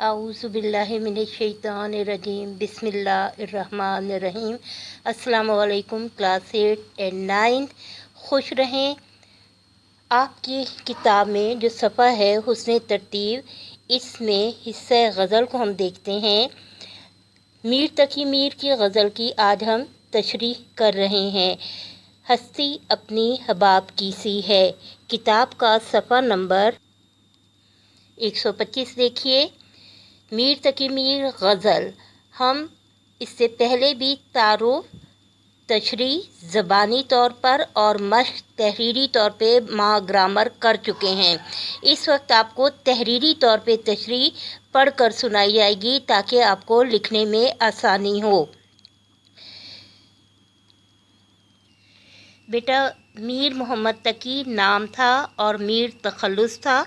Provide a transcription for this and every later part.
आऊज़ुबिल्लाहि मिनश्शैतानिर्रजीम बिस्मिल्लाहिर्रहमानिर्रहीम। अस्सलामु अलैकुम क्लास 8 एंड 9। खुश रहें। आपकी किताब में जो सफ़ा है हुस्न तरतीब, इसमें हिस्सा गज़ल को हम देखते हैं। मीर तकी मीर की गज़ल की आज हम तशरीह कर रहे हैं। हस्ती अपनी हबाब की सी है। किताब का सफ़ा नंबर 125 देखिए। मीर तकी मीर गज़ल। हम इससे पहले भी तारुफ, तशरीह ज़बानी तौर पर और मश्क तहरीरी तौर पे ग्रामर कर चुके हैं। इस वक्त आपको तहरीरी तौर पे तशरीह पढ़कर सुनाई जाएगी ताकि आपको लिखने में आसानी हो। बेटा, मीर मोहम्मद तकी नाम था और मीर तखल्लुस था।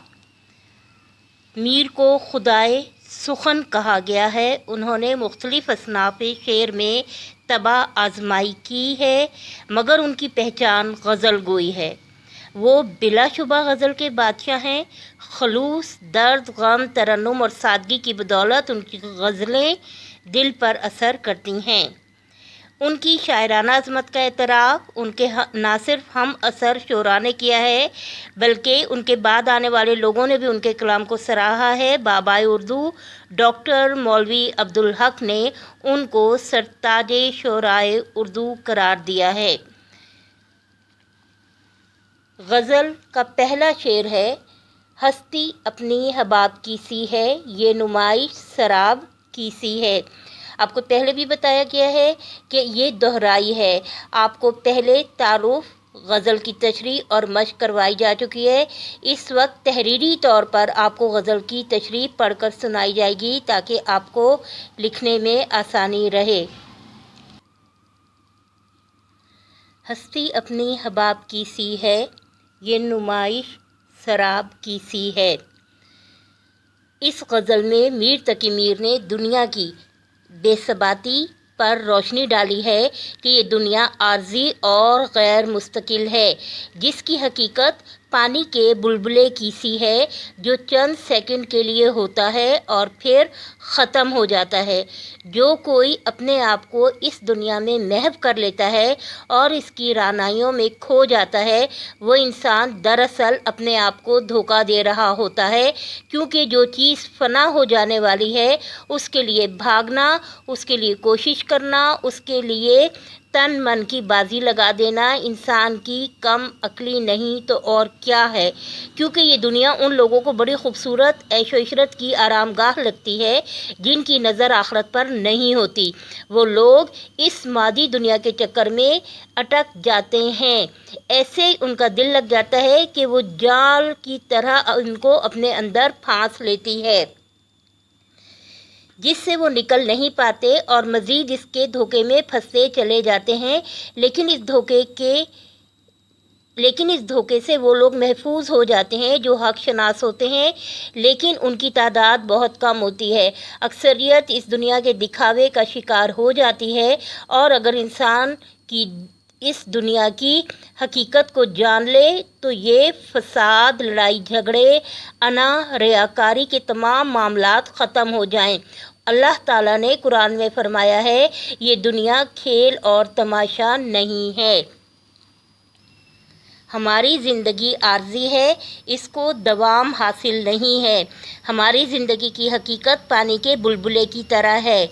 मीर को खुदाए सुखन कहा गया है। उन्होंने मुख्तलिफ़ असनाफ़ शेर में तबाह आजमाई की है, मगर उनकी पहचान गज़ल गोई है। वो बिलाशुबा गज़ल के बादशाह हैं। खलूस, दर्द, गम, तरन्नुम और सादगी की बदौलत उनकी गज़लें दिल पर असर करती हैं। उनकी शायराना अज़मत का एतराफ़ उनके ना सिर्फ हम असर शोरा ने किया है, बल्कि उनके बाद आने वाले लोगों ने भी उनके कलाम को सराहा है। बाबाए उर्दू डॉक्टर मौलवी अब्दुल हक ने उनको सरताजे शोराए उर्दू करार दिया है। गज़ल का पहला शेर है, हस्ती अपनी हबाब की सी है, ये नुमाइश शराब की सी है। आपको पहले भी बताया गया है कि ये दोहराई है। आपको पहले तारुफ, गज़ल की तशरीह और मश्क करवाई जा चुकी है। इस वक्त तहरीरी तौर पर आपको गज़ल की तशरीह पढ़कर सुनाई जाएगी ताकि आपको लिखने में आसानी रहे। हस्ती अपनी हबाब की सी है, ये नुमाइश शराब की सी है। इस गज़ल में मीर तकी मीर ने दुनिया की बेसबाती पर रोशनी डाली है कि ये दुनिया आर्जी और गैर मुस्तकिल है, जिसकी हकीकत पानी के बुलबुले की सी है, जो चंद सेकंड के लिए होता है और फिर ख़त्म हो जाता है। जो कोई अपने आप को इस दुनिया में महव कर लेता है और इसकी रानाइयों में खो जाता है, वो इंसान दरअसल अपने आप को धोखा दे रहा होता है, क्योंकि जो चीज़ फ़ना हो जाने वाली है उसके लिए भागना, उसके लिए कोशिश करना, उसके लिए तन मन की बाजी लगा देना इंसान की कम अक्ली नहीं तो और क्या है। क्योंकि ये दुनिया उन लोगों को बड़ी खूबसूरत ऐशो इशरत की आरामगाह लगती है जिनकी नज़र आखिरत पर नहीं होती। वो लोग इस मादी दुनिया के चक्कर में अटक जाते हैं। ऐसे उनका दिल लग जाता है कि वो जाल की तरह उनको अपने अंदर फांस लेती है, जिससे वो निकल नहीं पाते और मज़ीद इसके धोखे में फंसते चले जाते हैं। लेकिन इस धोखे से वो लोग महफूज हो जाते हैं जो हक शनास होते हैं, लेकिन उनकी तादाद बहुत कम होती है। अक्सरियत इस दुनिया के दिखावे का शिकार हो जाती है, और अगर इंसान की इस दुनिया की हकीकत को जान ले तो ये फसाद, लड़ाई झगड़े, अना, रियाकारी के तमाम मामलात ख़त्म हो जाएं। अल्लाह ताला ने कुरान में फरमाया है, ये दुनिया खेल और तमाशा नहीं है। हमारी ज़िंदगी आर्जी है, इसको दवाम हासिल नहीं है। हमारी ज़िंदगी की हकीकत पानी के बुलबुले की तरह है,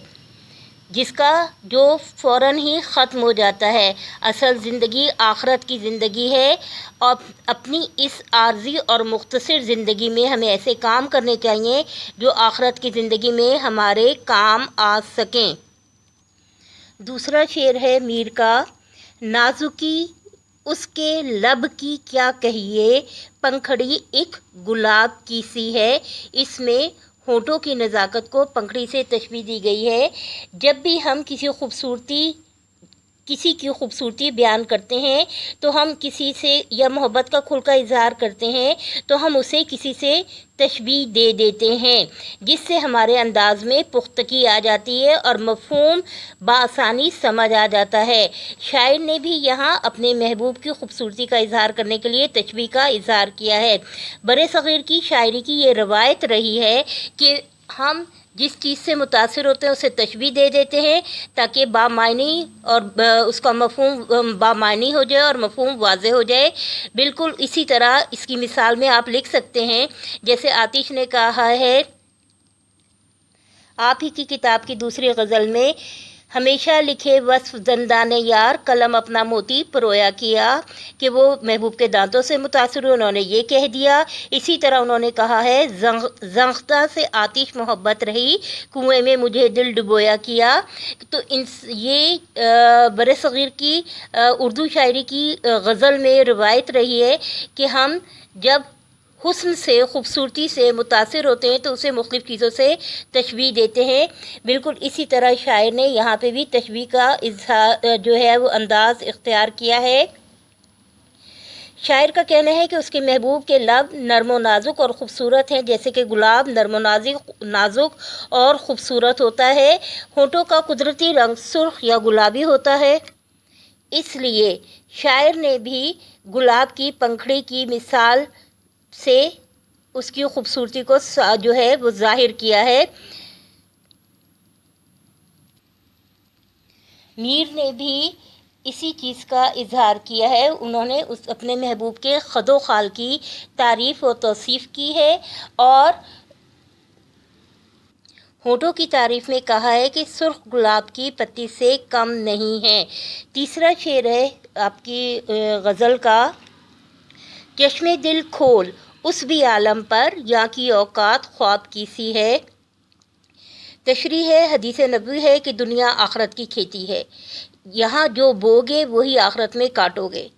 जिसका जो फ़ौरन ही ख़त्म हो जाता है। असल ज़िंदगी आखिरत की ज़िंदगी है, और अपनी इस आर्जी और मुख्तसर ज़िंदगी में हमें ऐसे काम करने चाहिए जो आखिरत की ज़िंदगी में हमारे काम आ सकें। दूसरा शेर है मीर का, नाजुकी उसके लब की क्या कहिए, पंखड़ी एक गुलाब की सी है। इसमें होठों की नज़ाकत को पंखड़ी से तशबीह दी गई है। जब भी हम किसी की खूबसूरती बयान करते हैं तो हम किसी से या मोहब्बत का खुल का इज़हार करते हैं तो हम उसे किसी से तशबीह दे देते हैं, जिससे हमारे अंदाज़ में पुख्तगी आ जाती है और मफ़हूम बआसानी समझ आ जाता है। शायर ने भी यहाँ अपने महबूब की खूबसूरती का इज़हार करने के लिए तशबीह का इज़हार किया है। बरे सग़ीर की शायरी की ये रवायत रही है कि हम जिस चीज़ से मुतासिर होते हैं उसे तशबीह दे देते हैं ताकि बामानी और उसका मफ़हूम बामानी हो जाए और मफ़हूम वाज़े हो जाए। बिल्कुल इसी तरह इसकी मिसाल में आप लिख सकते हैं, जैसे आतिश ने कहा है आप ही की किताब की दूसरी गज़ल में, हमेशा लिखे वस्फ़ ज़ंदाने यार कलम अपना मोती परोया किया, कि वो महबूब के दांतों से मुतासिर हुए, उन्होंने ये कह दिया। इसी तरह उन्होंने कहा है ज़ंख्ता से आतिश मोहब्बत रही, कुएं में मुझे दिल डुबोया किया। तो ये बरसग़ीर की उर्दू शायरी की गज़ल में रिवायत रही है कि हम जब हुस्न से ख़ूबसूरती से मुतासिर होते हैं तो उसे मुख्तलिफ़ चीज़ों से तशबीह देते हैं। बिल्कुल इसी तरह शायर ने यहाँ पे भी तशबीह का इज़हार जो है वो अंदाज़ इख्तियार किया है। शायर का कहना है कि उसके महबूब के लब नर्म व नाजुक और ख़ूबसूरत हैं, जैसे कि गुलाब नर्म व नाजुक और ख़ूबसूरत होता है। होठों का कुदरती रंग सुर्ख या गुलाबी होता है, इसलिए शायर ने भी गुलाब की पंखड़ी की मिसाल से उसकी खूबसूरती को जो है वो ज़ाहिर किया है। मीर ने भी इसी चीज़ का इजहार किया है। उन्होंने उस अपने महबूब के ख़दो ख़ाल की तारीफ़ और तौसीफ़ की है और होठों की तारीफ़ में कहा है कि सुर्ख गुलाब की पत्ती से कम नहीं है। तीसरा शेर है आपकी गज़ल का, चश्मे दिल खोल उस भी आलम पर, यहाँ की औकात ख्वाब की सी है। तशरीह है, हदीस नबवी है कि दुनिया आखरत की खेती है, यहाँ जो बोगे वही आखरत में काटोगे।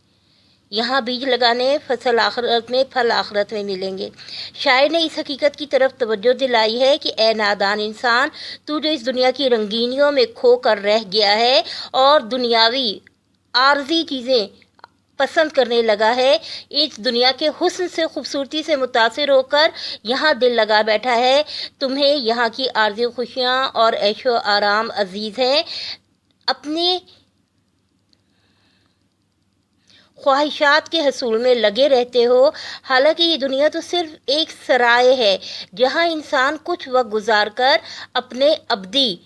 यहाँ बीज लगाने फसल आखरत में, फल आखरत में मिलेंगे। शायर ने इस हकीकत की तरफ तवज्जो दिलाई है कि ए नादान इंसान, तू जो इस दुनिया की रंगीनियों में खो कर रह गया है और दुनियावी आर्जी चीज़ें पसंद करने लगा है, इस दुनिया के हुस्न से खूबसूरती से मुतासिर होकर यहाँ दिल लगा बैठा है, तुम्हें यहाँ की आर्ज़ी खुशियाँ और ऐशो आराम अजीज़ हैं, अपनी ख्वाहिशात के हसूल में लगे रहते हो। हालांकि ये दुनिया तो सिर्फ एक सराय है जहाँ इंसान कुछ वक्त गुजार कर अपने अब्दी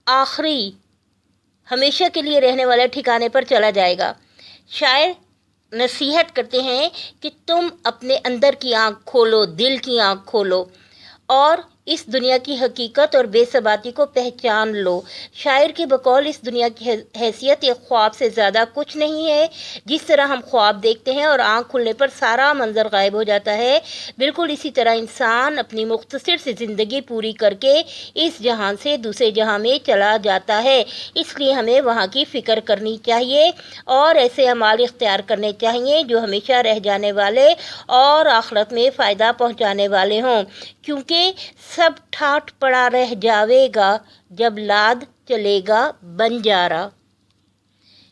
आखिरी हमेशा के लिए रहने वाले ठिकाने पर चला जाएगा। शायर नसीहत करते हैं कि तुम अपने अंदर की आँख खोलो, दिल की आँख खोलो और इस दुनिया की हकीकत और बेसबाती को पहचान लो। शायर के बकौल इस दुनिया की हैसियत एक ख्वाब से ज़्यादा कुछ नहीं है। जिस तरह हम ख्वाब देखते हैं और आँख खुलने पर सारा मंजर गायब हो जाता है, बिल्कुल इसी तरह इंसान अपनी मुख्तसर सी ज़िंदगी पूरी करके इस जहां से दूसरे जहां में चला जाता है। इसलिए हमें वहाँ की फ़िक्र करनी चाहिए और ऐसे अमाल इख्तियार करने चाहिए जो हमेशा रह जाने वाले और आखिरत में फ़ायदा पहुँचाने वाले हों, क्योंकि सब ठाठ पड़ा रह जावेगा जब लाद चलेगा बंजारा।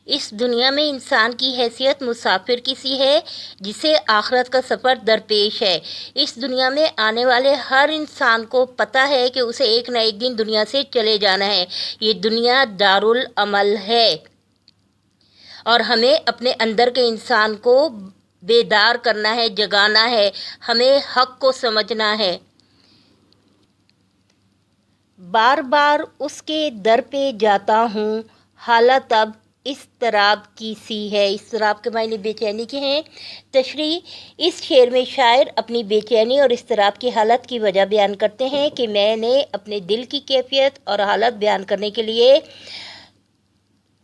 इस दुनिया में इंसान की हैसियत मुसाफिर की सी है जिसे आखिरत का सफ़र दरपेश है। इस दुनिया में आने वाले हर इंसान को पता है कि उसे एक न एक दिन दुनिया से चले जाना है। ये दुनिया दारुल अमल है और हमें अपने अंदर के इंसान को बेदार करना है, जगाना है, हमें हक़ को समझना है। बार बार उसके दर पे जाता हूँ, हालत अब इस्तराब की सी है। इस्तराब के मायने बेचैनी के हैं। तशरीह, इस शेर में शायर अपनी बेचैनी और इस्तराब की हालत की वजह बयान करते हैं कि मैंने अपने दिल की कैफियत और हालत बयान करने के लिए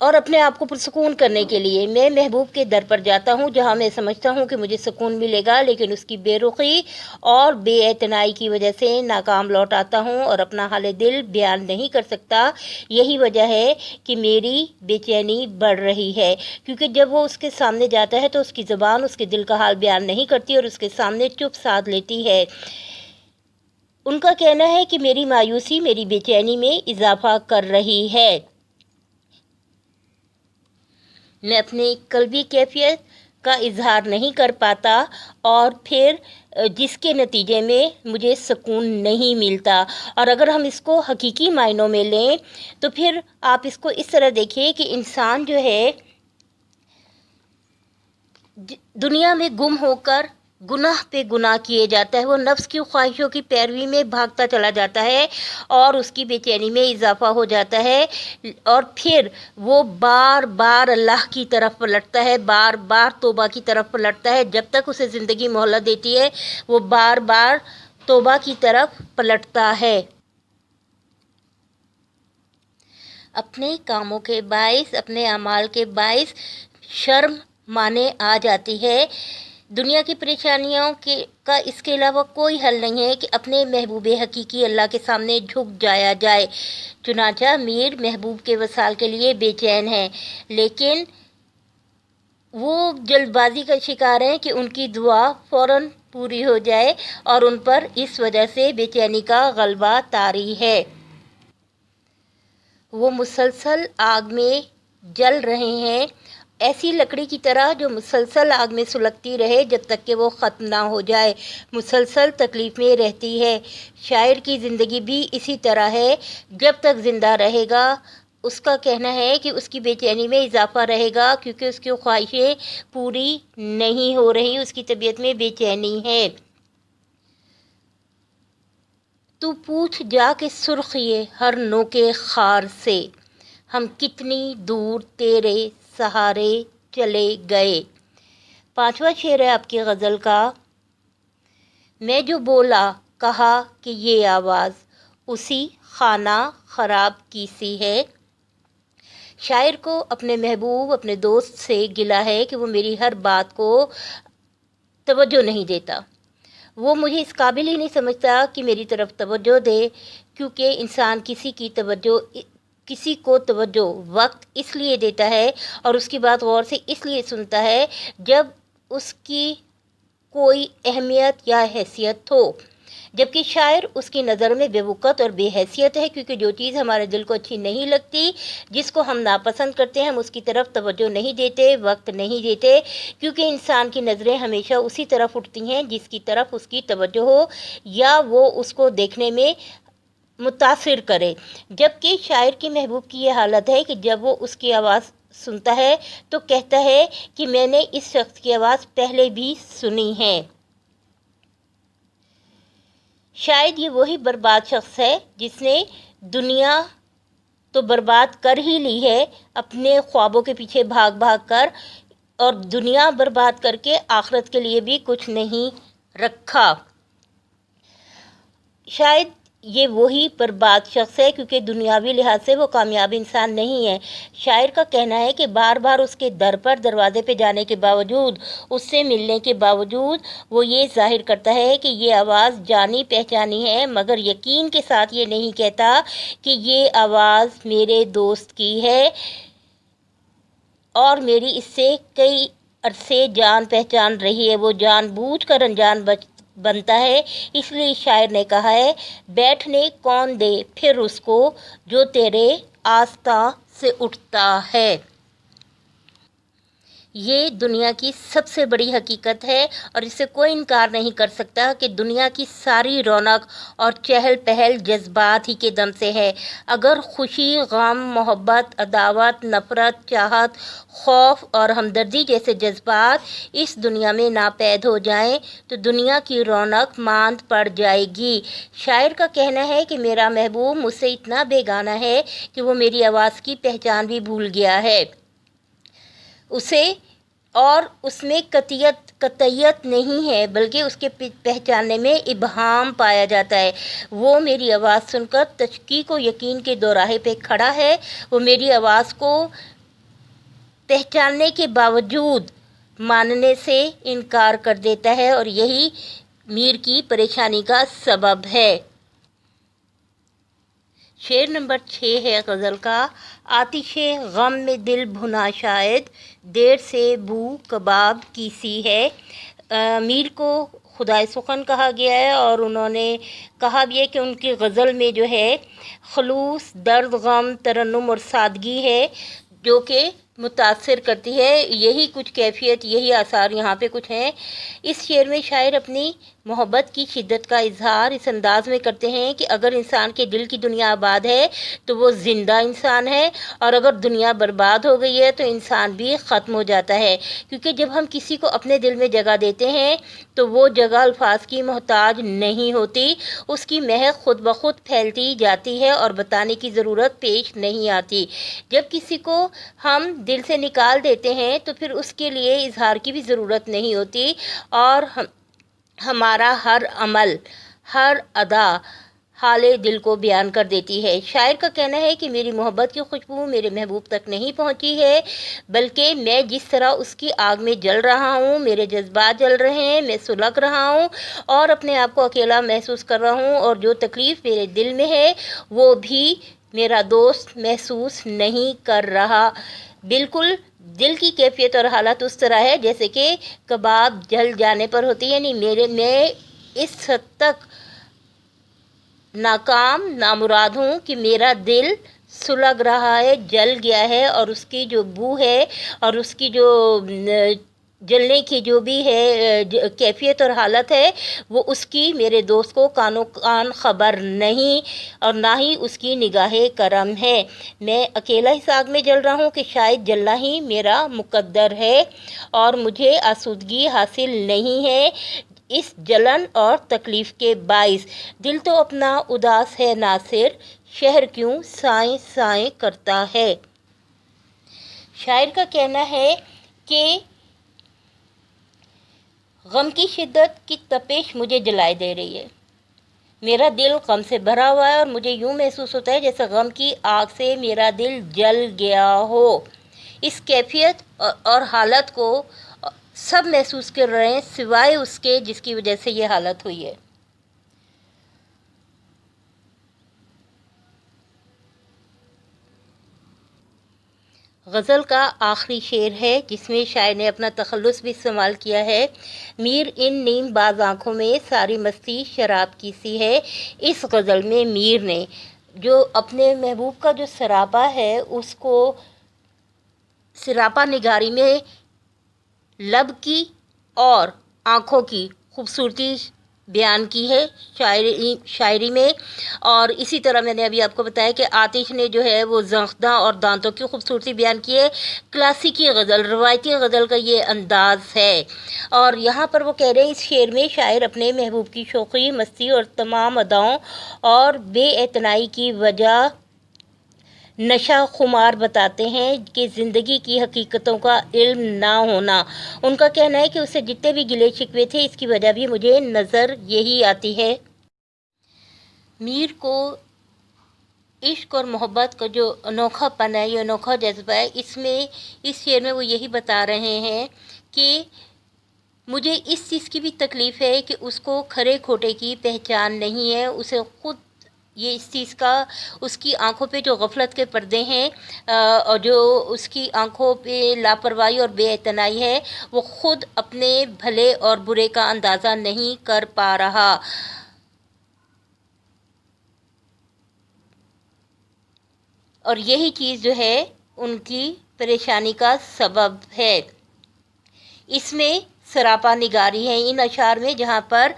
और अपने आप को पुरसुकून करने के लिए मैं महबूब के दर पर जाता हूँ, जहाँ मैं समझता हूँ कि मुझे सुकून मिलेगा, लेकिन उसकी बेरुखी और बेइतनाई की वजह से नाकाम लौट आता हूँ और अपना हाल दिल बयान नहीं कर सकता। यही वजह है कि मेरी बेचैनी बढ़ रही है, क्योंकि जब वो उसके सामने जाता है तो उसकी ज़बान उसके दिल का हाल बयान नहीं करती और उसके सामने चुप साध लेती है। उनका कहना है कि मेरी मायूसी मेरी बेचैनी में इजाफा कर रही है। मैं अपनी कल्बी कैफियत का इजहार नहीं कर पाता और फिर जिसके नतीजे में मुझे सुकून नहीं मिलता। और अगर हम इसको हकीकी मायनों में लें तो फिर आप इसको इस तरह देखिए कि इंसान जो है दुनिया में गुम होकर گناہ پہ گناہ کیے جاتا ہے، وہ نفس کی خواہشوں کی پیروی میں بھاگتا چلا جاتا ہے اور اس کی بے چینی میں اضافہ ہو جاتا ہے، اور پھر وہ بار بار اللہ کی طرف پلٹتا ہے، بار بار توبہ کی طرف پلٹتا ہے۔ جب تک اسے زندگی مہلت دیتی ہے وہ بار بار توبہ کی طرف پلٹتا ہے۔ اپنے کاموں کے باعث، اپنے اعمال کے باعث شرم مانے آ جاتی ہے۔ دنیا کی پریشانیوں کا اس کے علاوہ کوئی حل نہیں ہے کہ اپنے محبوب حقیقی اللہ کے سامنے جھک جایا جائے۔ چنانچہ میر محبوب کے وصال کے لیے بے چین ہیں، لیکن وہ جلد بازی کا شکار ہیں کہ ان کی دعا فوراً پوری ہو جائے، اور ان پر اس وجہ سے بے چینی کا غلبہ طاری ہے۔ وہ مسلسل آگ میں جل رہے ہیں، ایسی لکڑی کی طرح جو مسلسل آگ میں سلگتی رہے جب تک کہ وہ ختم نہ ہو جائے، مسلسل تکلیف میں رہتی ہے۔ شاعر کی زندگی بھی اسی طرح ہے، جب تک زندہ رہے گا اس کا کہنا ہے کہ اس کی بے چینی میں اضافہ رہے گا، کیونکہ اس کی خواہشیں پوری نہیں ہو رہی، اس کی طبیعت میں بے چینی ہے۔ تو پوچھ جا کے سرخیے ہر نوکے خار سے، ہم کتنی دور تیرے سہارے چلے گئے۔ پانچواں شعر ہے آپ کی غزل کا۔ میں جو بولا کہا کہ یہ آواز اسی خانہ خراب کی سی ہے۔ شاعر کو اپنے محبوب، اپنے دوست سے گلہ ہے کہ وہ میری ہر بات کو توجہ نہیں دیتا، وہ مجھے اس قابل ہی نہیں سمجھتا کہ میری طرف توجہ دے، کیونکہ انسان کسی کو توجہ وقت اس لیے دیتا ہے اور اس کی بات غور سے اس لیے سنتا ہے جب اس کی کوئی اہمیت یا حیثیت ہو، جبکہ شاعر اس کی نظر میں بے وقت اور بے حیثیت ہے، کیونکہ جو چیز ہمارے دل کو اچھی نہیں لگتی، جس کو ہم ناپسند کرتے ہیں، ہم اس کی طرف توجہ نہیں دیتے، وقت نہیں دیتے، کیونکہ انسان کی نظریں ہمیشہ اسی طرف اٹھتی ہیں جس کی طرف اس کی توجہ ہو یا وہ اس کو دیکھنے میں متاثر کرے۔ جبکہ شاعر کی محبوب کی یہ حالت ہے کہ جب وہ اس کی آواز سنتا ہے تو کہتا ہے کہ میں نے اس شخص کی آواز پہلے بھی سنی ہے۔ شاید یہ وہی برباد شخص ہے جس نے دنیا تو برباد کر ہی لی ہے اپنے خوابوں کے پیچھے بھاگ بھاگ کر، اور دنیا برباد کر کے آخرت کے لیے بھی کچھ نہیں رکھا۔ شاید یہ وہی برباد شخص ہے کیونکہ دنیاوی لحاظ سے وہ کامیاب انسان نہیں ہے۔ شاعر کا کہنا ہے کہ بار بار اس کے در پر دروازے پہ جانے کے باوجود، اس سے ملنے کے باوجود وہ یہ ظاہر کرتا ہے کہ یہ آواز جانی پہچانی ہے، مگر یقین کے ساتھ یہ نہیں کہتا کہ یہ آواز میرے دوست کی ہے اور میری اس سے کئی عرصے جان پہچان رہی ہے۔ وہ جان بوجھ کر انجان بنتا ہے، اس لیے شاعر نے کہا ہے، بیٹھنے کون دے پھر اس کو جو تیرے آستاں سے اٹھتا ہے۔ یہ دنیا کی سب سے بڑی حقیقت ہے اور اس سے کوئی انکار نہیں کر سکتا کہ دنیا کی ساری رونق اور چہل پہل جذبات ہی کے دم سے ہے۔ اگر خوشی، غم، محبت، عداوت، نفرت، چاہت، خوف اور ہمدردی جیسے جذبات اس دنیا میں ناپید ہو جائیں تو دنیا کی رونق ماند پڑ جائے گی۔ شاعر کا کہنا ہے کہ میرا محبوب مجھ سے اتنا بیگانہ ہے کہ وہ میری آواز کی پہچان بھی بھول گیا ہے، اسے اور اس میں قطعیت نہیں ہے، بلکہ اس کے پہچاننے میں ابہام پایا جاتا ہے۔ وہ میری آواز سن کر تشکیک و یقین کے دوراہے پہ کھڑا ہے، وہ میری آواز کو پہچاننے کے باوجود ماننے سے انکار کر دیتا ہے، اور یہی میر کی پریشانی کا سبب ہے۔ شعر نمبر 6 ہے غزل کا۔ آتش غم میں دل بھنا شاید، دیر سے بو کباب کی سی ہے۔ میر کو خدائے سخن کہا گیا ہے اور انہوں نے کہا بھی ہے کہ ان کی غزل میں جو ہے خلوص، درد، غم، ترنم اور سادگی ہے جو کہ متاثر کرتی ہے۔ یہی کچھ کیفیت، یہی آثار یہاں پہ کچھ ہیں۔ اس شعر میں شاعر اپنی محبت کی شدت کا اظہار اس انداز میں کرتے ہیں کہ اگر انسان کے دل کی دنیا آباد ہے تو وہ زندہ انسان ہے، اور اگر دنیا برباد ہو گئی ہے تو انسان بھی ختم ہو جاتا ہے، کیونکہ جب ہم کسی کو اپنے دل میں جگہ دیتے ہیں تو وہ جگہ الفاظ کی محتاج نہیں ہوتی، اس کی مہک خود بخود پھیلتی جاتی ہے اور بتانے کی ضرورت پیش نہیں آتی۔ جب کسی کو ہم دل سے نکال دیتے ہیں تو پھر اس کے لیے اظہار کی بھی ضرورت نہیں ہوتی، اور ہمارا ہر عمل، ہر ادا حال دل کو بیان کر دیتی ہے۔ شاعر کا کہنا ہے کہ میری محبت کی خوشبو میرے محبوب تک نہیں پہنچی ہے، بلکہ میں جس طرح اس کی آگ میں جل رہا ہوں، میرے جذبات جل رہے ہیں، میں سلگ رہا ہوں اور اپنے آپ کو اکیلا محسوس کر رہا ہوں، اور جو تکلیف میرے دل میں ہے وہ بھی میرا دوست محسوس نہیں کر رہا۔ بالکل دل کی کیفیت اور حالت اس طرح ہے جیسے کہ کباب جل جانے پر ہوتی ہے، یعنی میں اس حد تک ناکام نامراد ہوں کہ میرا دل سلگ رہا ہے، جل گیا ہے، اور اس کی جو بو ہے اور اس کی جو جلنے کی جو بھی ہے کیفیت اور حالت ہے وہ اس کی میرے دوست کو کانوں کان خبر نہیں، اور نہ ہی اس کی نگاہ کرم ہے۔ میں اکیلا اس آگ میں جل رہا ہوں کہ شاید جلنا ہی میرا مقدر ہے، اور مجھے آسودگی حاصل نہیں ہے اس جلن اور تکلیف کے باعث۔ دل تو اپنا اداس ہے ناصر، شہر کیوں سائیں سائیں کرتا ہے۔ شاعر کا کہنا ہے کہ غم کی شدت کی تپش مجھے جلائے دے رہی ہے، میرا دل غم سے بھرا ہوا ہے، اور مجھے یوں محسوس ہوتا ہے جیسے غم کی آگ سے میرا دل جل گیا ہو۔ اس کیفیت اور حالت کو سب محسوس کر رہے ہیں سوائے اس کے جس کی وجہ سے یہ حالت ہوئی ہے۔ غزل کا آخری شعر ہے جس میں شاعر نے اپنا تخلص بھی استعمال کیا ہے۔ میر ان نیم باز آنکھوں میں ساری مستی شراب کی سی ہے۔ اس غزل میں میر نے جو اپنے محبوب کا جو سراپا ہے اس کو سراپا نگاری میں لب کی اور آنکھوں کی خوبصورتی بیان کی ہے شاعری میں، اور اسی طرح میں نے ابھی آپ کو بتایا کہ آتش نے جو ہے وہ زنخداں اور دانتوں کی خوبصورتی بیان کی ہے۔ کلاسیکی غزل، روایتی غزل کا یہ انداز ہے، اور یہاں پر وہ کہہ رہے ہیں اس شعر میں شاعر اپنے محبوب کی شوخی، مستی اور تمام اداؤں اور بے اعتنائی کی وجہ نشہ خمار بتاتے ہیں کہ زندگی کی حقیقتوں کا علم نہ ہونا۔ ان کا کہنا ہے کہ اسے جتنے بھی گلے شکوے تھے اس کی وجہ بھی مجھے نظر یہی آتی ہے۔ میر کو عشق اور محبت کا جو انوکھا پن ہے، یہ انوکھا جذبہ ہے، اس شعر میں وہ یہی بتا رہے ہیں کہ مجھے اس چیز کی بھی تکلیف ہے کہ اس کو کھرے کھوٹے کی پہچان نہیں ہے، اسے خود یہ اس چیز کا، اس کی آنکھوں پہ جو غفلت کے پردے ہیں اور جو اس کی آنکھوں پہ لاپرواہی اور بے اعتنائی ہے، وہ خود اپنے بھلے اور برے کا اندازہ نہیں کر پا رہا، اور یہی چیز جو ہے ان کی پریشانی کا سبب ہے۔ اس میں سراپا نگاری ہے ان اشعار میں، جہاں پر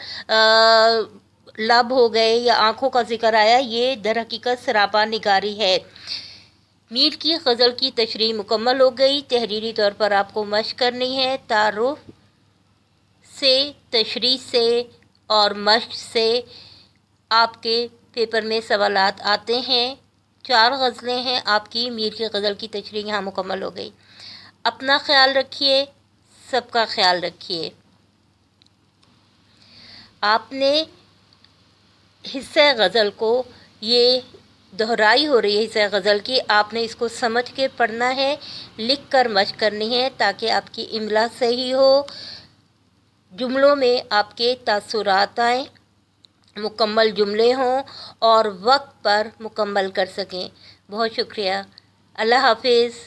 لب ہو گئے یا آنکھوں کا ذکر آیا، یہ در حقیقت سراپا نگاری ہے۔ میر کی غزل کی تشریح مکمل ہو گئی۔ تحریری طور پر آپ کو مشق کرنی ہے، تعارف سے، تشریح سے اور مشق سے آپ کے پیپر میں سوالات آتے ہیں۔ 4 غزلیں ہیں آپ کی، میر کی غزل کی تشریح یہاں مکمل ہو گئی۔ اپنا خیال رکھیے، سب کا خیال رکھیے۔ آپ نے حصہ غزل کو، یہ دہرائی ہو رہی ہے حصہ غزل کی، آپ نے اس کو سمجھ کے پڑھنا ہے، لکھ کر مشق کرنی ہے تاکہ آپ کی املا صحیح ہو، جملوں میں آپ کے تاثرات آئیں، مکمل جملے ہوں اور وقت پر مکمل کر سکیں۔ بہت شکریہ، اللہ حافظ۔